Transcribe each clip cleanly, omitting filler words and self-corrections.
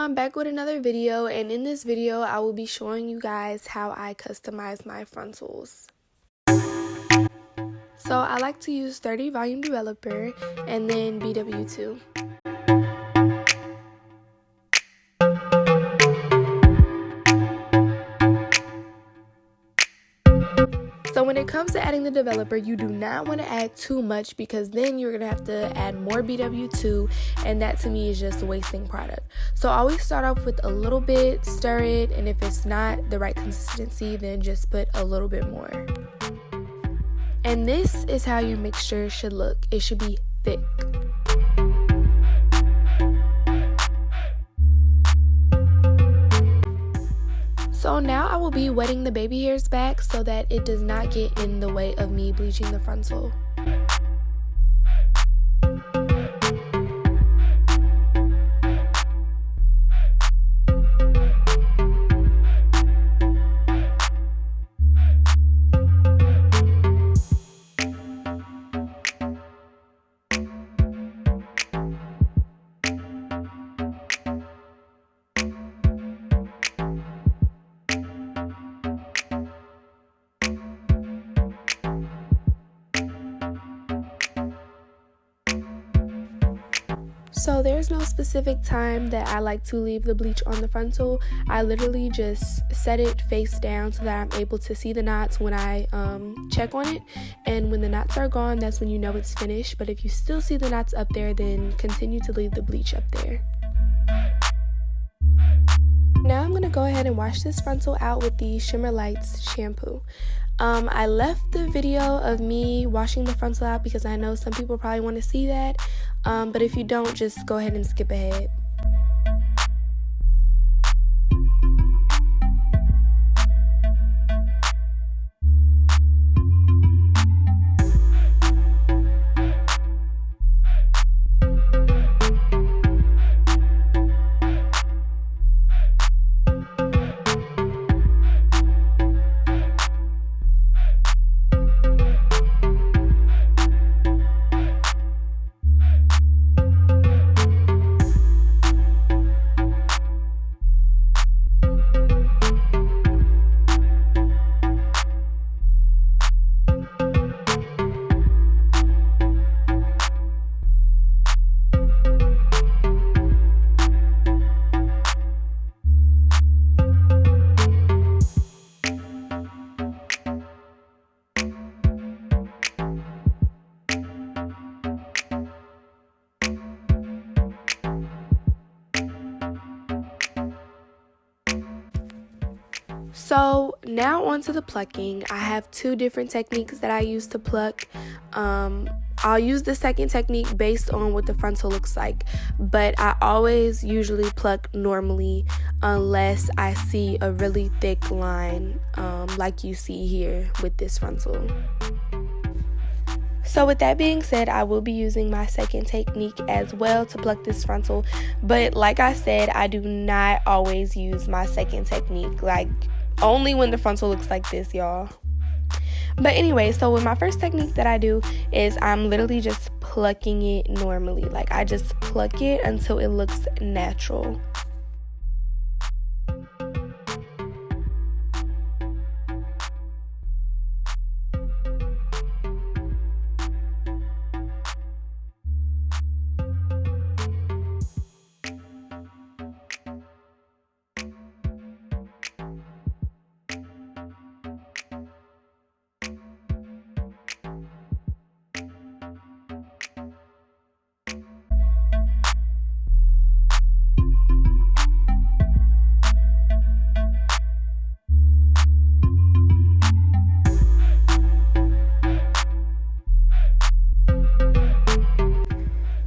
I'm back with another video, and in this video I will be showing you guys how I customize my frontals. So I like to use 30 volume developer and then BW2. So when it comes to adding the developer, you do not want to add too much because then you're going to have to add more BW2, and that to me is just wasting product. So always start off with a little bit, stir it, and if it's not the right consistency, then just put a little bit more. And this is how your mixture should look. It should be thick. So now I will be wetting the baby hairs back so that it does not get in the way of me bleaching the frontal. So there's no specific time that I like to leave the bleach on the frontal. I literally just set it face down so that I'm able to see the knots when I check on it. And when the knots are gone, that's when you know it's finished. But if you still see the knots up there, then continue to leave the bleach up there. Now I'm going to go ahead and wash this frontal out with the Shimmer Lights shampoo. I left the video of me washing the frontal out because I know some people probably want to see that, but if you don't, just go ahead and skip ahead. So now onto the plucking. I have two different techniques that I use to pluck. I'll use the second technique based on what the frontal looks like, but I always usually pluck normally unless I see a really thick line like you see here with this frontal. So with that being said, I will be using my second technique as well to pluck this frontal, but like I said, I do not always use my second technique, like only when the frontal looks like this, y'all. But anyway, so with my first technique that I do is I'm literally just plucking it normally. Like I just pluck it until it looks natural.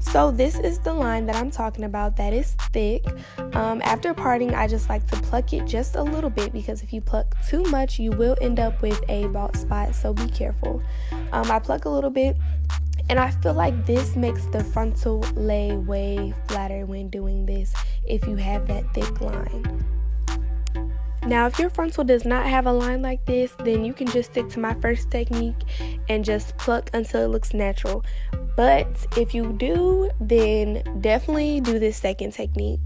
So this is the line that I'm talking about that is thick. After parting, I just like to pluck it just a little bit because if you pluck too much, you will end up with a bald spot, so be careful. I pluck a little bit, and I feel like this makes the frontal lay way flatter when doing this if you have that thick line. Now, if your frontal does not have a line like this, then you can just stick to my first technique and just pluck until it looks natural. But if you do, then definitely do this second technique.